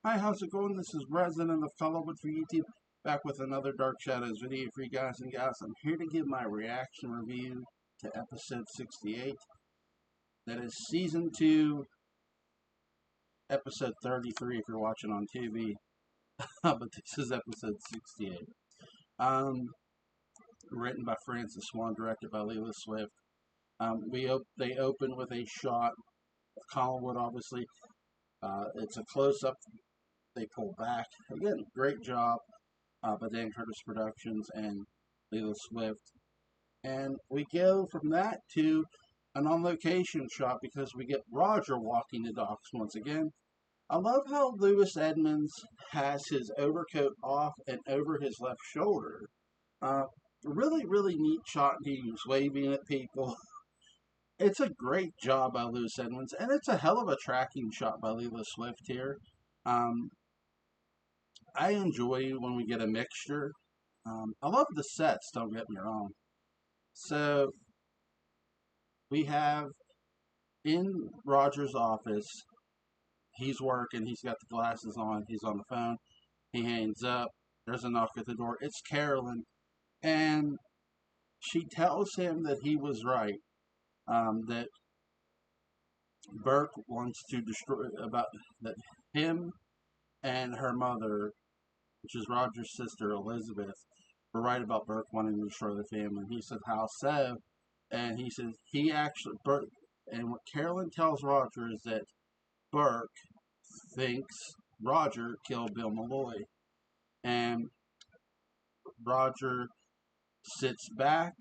Hi, how's it going? This is Resident of Colorwood for YouTube, back with another Dark Shadows video for you guys and gals. I'm here to give my reaction review to episode 68. That is season 2, episode 33 if you're watching on TV. But this is episode 68. Um, Written by Francis Swan, directed by Leila Swift. They open with a shot of Collinwood, obviously. It's a close-up. They pull back. Again, great job by Dan Curtis Productions and Leila Swift. And we go from that to an on location shot because we get Roger walking the docks once again. I love how Louis Edmonds has his overcoat off and over his left shoulder. Really neat shot. He's waving at people. It's a great job by Louis Edmonds, and it's a hell of a tracking shot by Leila Swift here. Um, I enjoy when we get a mixture. I love the sets, don't get me wrong. So we have in Roger's office, he's working, he's got the glasses on, he's on the phone, he hangs up, there's a knock at the door. It's Carolyn, and she tells him that he was right, that Burke wants to destroy, about that him and her mother, which is Roger's sister Elizabeth, were right about Burke wanting to destroy the family. He said, how so? And he says, he actually, Burke, and what Carolyn tells Roger is that Burke thinks Roger killed Bill Malloy. And Roger sits back,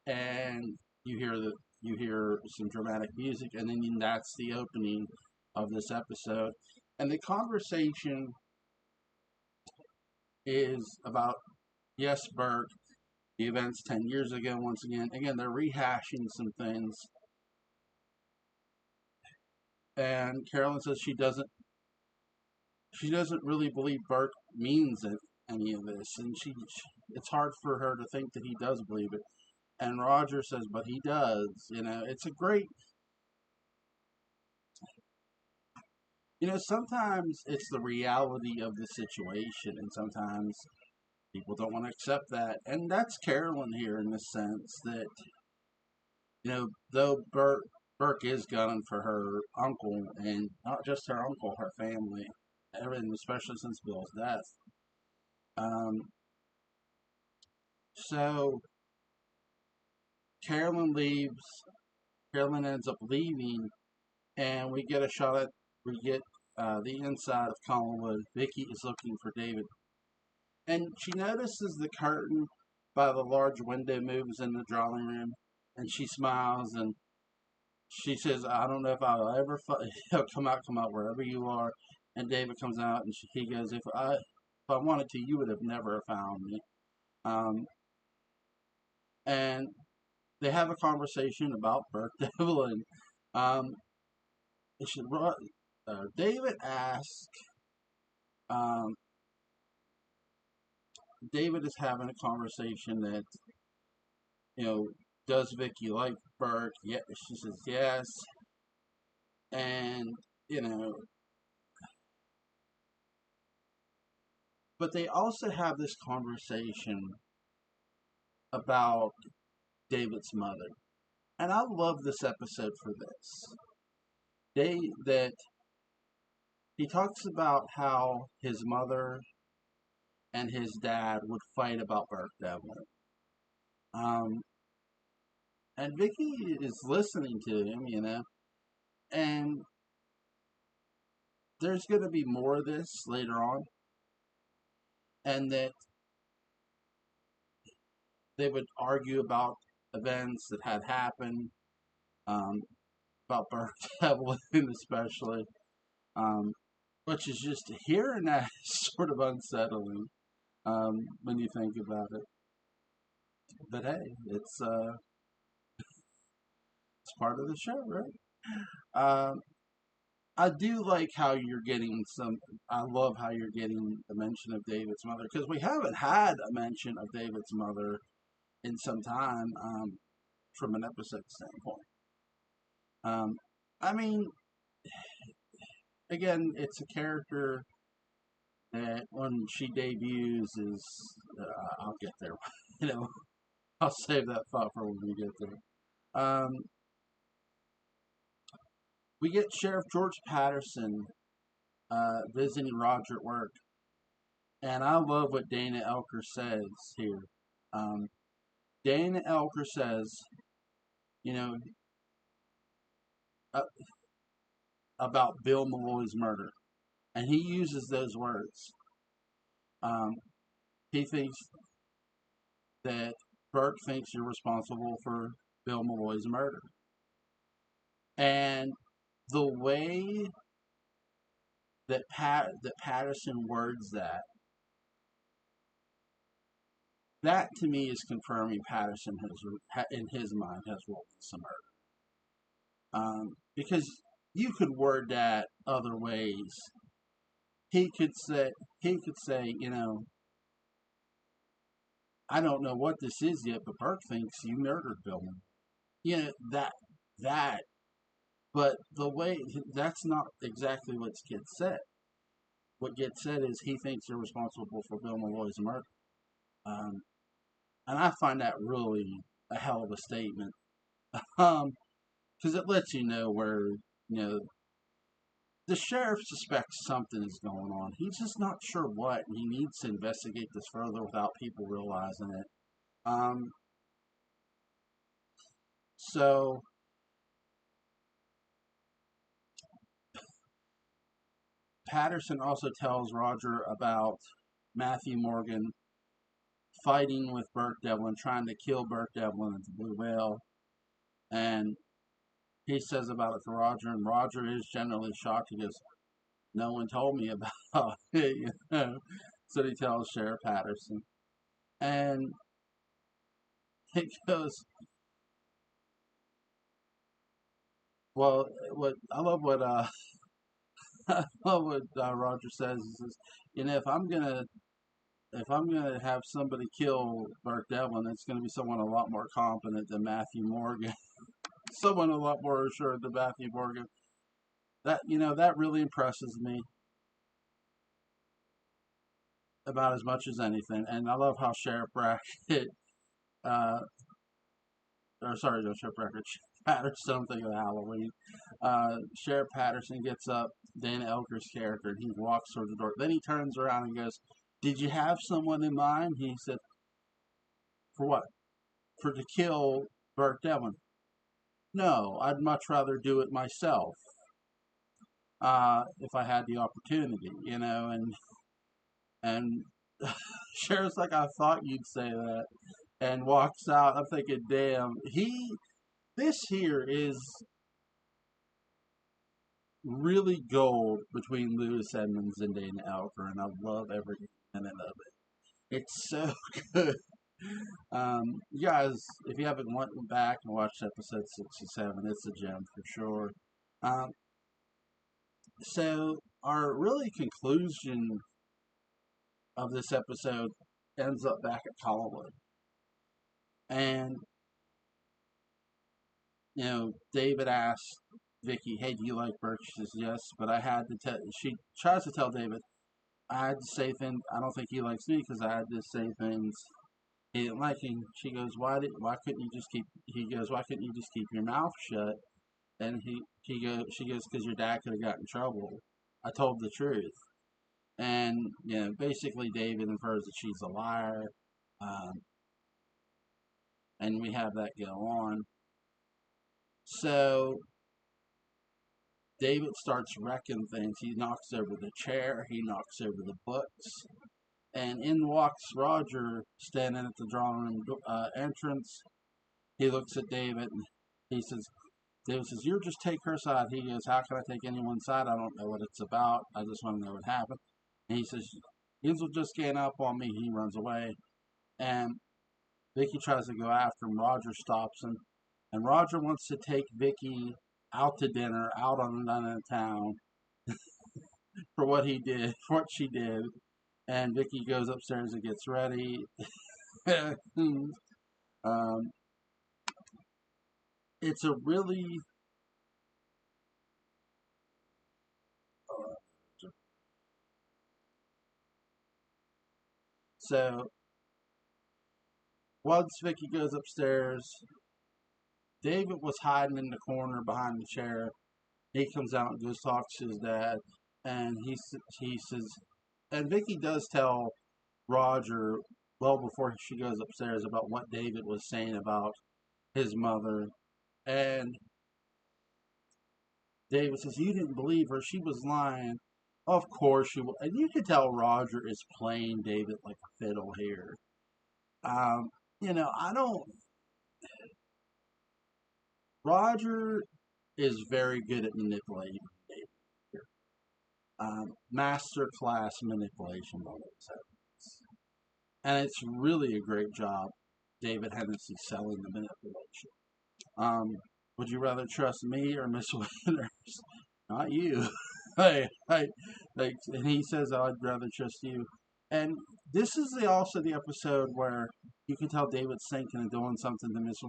and you hear some dramatic music, and then that's the opening of this episode. And the conversation is about, yes, Burke, the events 10 years ago. Once again, they're rehashing some things. And Carolyn says she doesn't really believe Burke means it, any of this, and it's hard for her to think that he does believe it. And Roger says, but he does. It's a great. Sometimes it's the reality of the situation, and sometimes people don't want to accept that. And that's Carolyn here in the sense that, though Burke is gunning for her uncle, and not just her uncle, her family, everything, especially since Bill's death. Um, so Carolyn leaves. Carolyn ends up leaving, and we get the inside of Collinwood. Vicky is looking for David, and she notices the curtain by the large window moves in the drawing room, and she smiles and she says, "I don't know if I'll ever come out wherever you are." And David comes out, and he goes, "If I wanted to, you would have never found me." Um, and they have a conversation about Burke Devlin. Um, David asks, um, David is having a conversation that, does Vicky like Burke? Yeah, she says yes. And, you know, but they also have this conversation about David's mother. And I love this episode for this. That he talks about how his mother and his dad would fight about Burke Devlin. Um, and Vicky is listening to him, and there's going to be more of this later on, and that they would argue about events that had happened, um, about Burke Devlin especially, um, which is just hearing that sort of unsettling when you think about it. But hey, it's part of the show, right? Um, I do like how you're getting some. I love how you're getting the mention of David's mother because we haven't had a mention of David's mother in some time from an episode standpoint. Um, I mean, again, it's a character that when she debuts is, I'll get there. You know, I'll save that thought for when we get there. We get Sheriff George Patterson visiting Roger at work, and I love what Dana Elker says here. Um, Dana Elker says, you know, uh, about Bill Malloy's murder, and he uses those words. Um, he thinks that Burke thinks you're responsible for Bill Malloy's murder. And the way that Patterson words that to me is confirming Patterson has, in his mind, has rolled some murder. Because you could word that other ways. He could say, you know, I don't know what this is yet, but Burke thinks you murdered Bill. You know that, but the way that's not exactly what gets said. What gets said is he thinks you're responsible for Bill Malloy's murder, um, and I find that really a hell of a statement. Because it lets you know where the sheriff suspects something is going on. He's just not sure what, and he needs to investigate this further without people realizing it. Um, so Patterson also tells Roger about Matthew Morgan fighting with Burke Devlin, trying to kill Burke Devlin at the Blue Whale, and he says about it to Roger, and Roger is generally shocked. He goes, "No one told me about it," you know. So he tells Sheriff Patterson, and it goes, well, what I love what I love what Roger says is, you know, if I'm gonna have somebody kill Burke Devlin, it's gonna be someone a lot more competent than Matthew Morgan, someone a lot more assured than Matthew Morgan. That that really impresses me about as much as anything, and I love how Sheriff Brackett, uh, or sorry, no Sheriff Brackett, Patterson. I'm thinking of Halloween. Sheriff Patterson gets up Dana Elker's character, and he walks towards the door. Then he turns around and goes, "Did you have someone in mind?" He said, "For what? For to kill Burke Devlin?" "No, I'd much rather do it myself, if I had the opportunity, you know." And Sheriff's like, "I thought you'd say that," and walks out. I'm thinking, damn, this here is really gold between Louis Edmonds and Dana Elker, and I love every minute of it. It's so good. You guys, if you haven't went back and watched episode 67, it's a gem for sure. Um, so our really conclusion of this episode ends up back at Collinwood, and David asks Vicky, "Hey, do you like Burke?" She says, "Yes," but I had to tell. She tries to tell David, "I had to say things. I don't think he likes me because I had to say things he didn't like." And she goes, Why couldn't you just keep?" He goes, "Why couldn't you just keep your mouth shut?" And she goes, "Because your dad could have gotten in trouble. I told the truth." And basically, David infers that she's a liar, um, and we have that go on. So David starts wrecking things. He knocks over the chair. He knocks over the books. And in walks Roger, standing at the drawing room entrance. He looks at David and David says, "You just take her side." He goes, "How can I take anyone's side? I don't know what it's about. I just want to know what happened." And he says, "Hazel just gave up on me." He runs away. And Vicky tries to go after him. Roger stops him. And Roger wants to take Vicky out to dinner, out on the town, for what he did, for what she did. And Vicky goes upstairs and gets ready. um, it's a really So once Vicky goes upstairs, David was hiding in the corner behind the chair. He comes out and goes talks to his dad, and he says, and Vicky does tell Roger well before she goes upstairs about what David was saying about his mother, and David says, "You didn't believe her; she was lying." Of course she was, and you can tell Roger is playing David like a fiddle here. Um, I don't. Roger is very good at manipulating David here. Master class manipulation, I would say. And it's really a great job, David Hennessy selling the manipulation. Um, would you rather trust me or Miss Winters? Not you. And he says, "I'd rather trust you." And this is also the episode where you can tell David's thinking and doing something to Miss.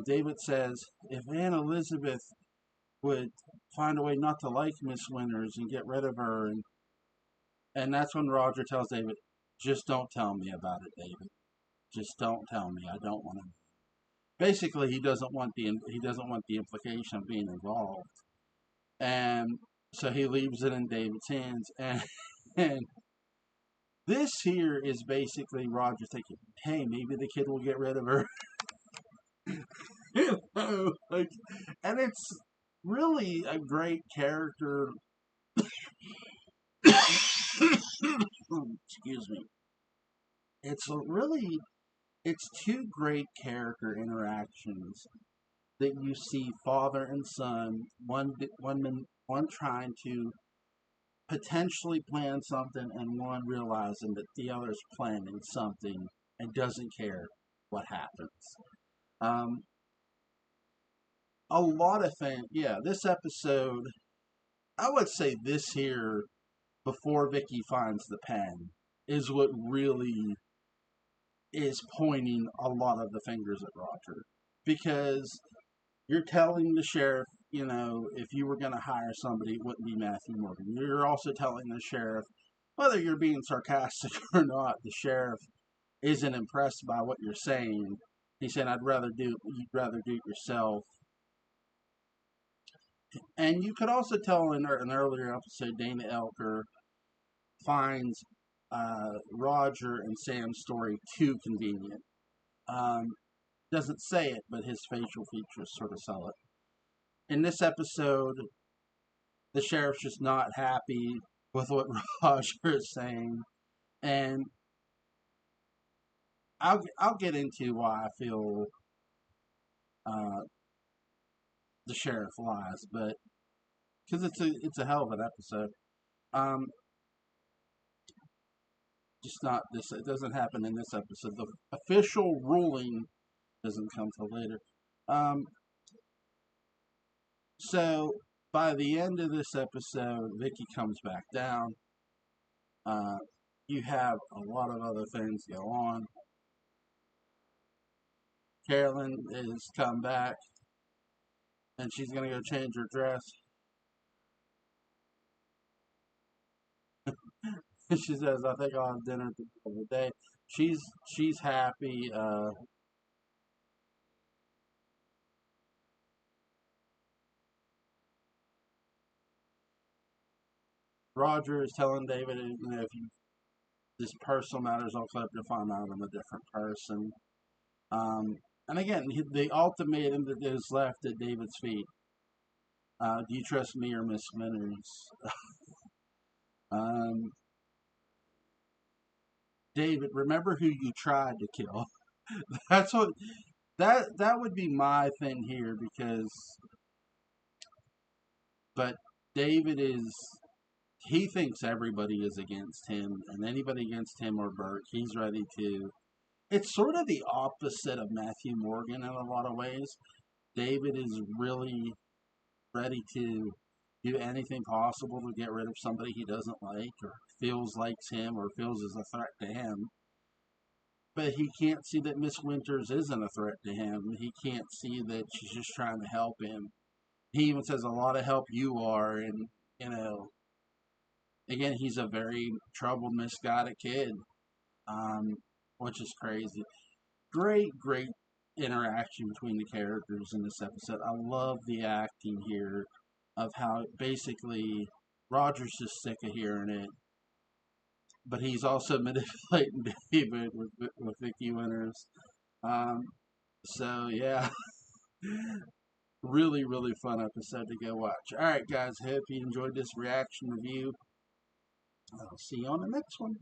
David says, if Aunt Elizabeth would find a way not to like Miss Winters and get rid of her, and that's when Roger tells David, "Just don't tell me about it, David. Just don't tell me. I don't want to." Basically, he doesn't want the implication of being involved, and so he leaves it in David's hands. And this here is basically Roger thinking, "Hey, maybe the kid will get rid of her." And it's really a great character. Excuse me. It's two great character interactions that you see father and son, one trying to potentially plan something and one realizing that the other's planning something and doesn't care what happens. Um, a lot of things, yeah, this episode, I would say this here, before Vicky finds the pen, is what really is pointing a lot of the fingers at Roger. Because you're telling the sheriff, if you were going to hire somebody, it wouldn't be Matthew Morgan. You're also telling the sheriff, whether you're being sarcastic or not, the sheriff isn't impressed by what you're saying. He said, you'd rather do it yourself. And you could also tell in an earlier episode, Dana Elker finds Roger and Sam's story too convenient. Doesn't say it, but his facial features sort of sell it. In this episode, the sheriff's just not happy with what Roger is saying, and I'll get into why I feel the sheriff lies, but because it's a hell of an episode. Um, just not this. It doesn't happen in this episode. The official ruling doesn't come till later. Um, so by the end of this episode, Vicky comes back down. Uh, you have a lot of other things go on. Carolyn has come back, and she's gonna go change her dress. She says, "I think I'll have dinner at the end of the day." She's happy. Roger is telling David, if this personal matter is all clear to find out I'm a different person. And again, the ultimatum that is left at David's feet. Do you trust me or Miss Winters? um, David, remember who you tried to kill. That's what that would be my thing here because, but David he thinks everybody is against him, and anybody against him or Burke, he's ready to. It's sort of the opposite of Matthew Morgan in a lot of ways. David is really ready to do anything possible to get rid of somebody he doesn't like or feels likes him or feels is a threat to him. But he can't see that Miss Winters isn't a threat to him. He can't see that she's just trying to help him. He even says, "A lot of help you are," and again, he's a very troubled, misguided kid. which is crazy. Great interaction between the characters in this episode. I love the acting here of how basically Roger's just sick of hearing it, but he's also manipulating David with Vicky Winters. Um, so yeah, really fun episode to go watch. All right, guys, hope you enjoyed this reaction review. I'll see you on the next one.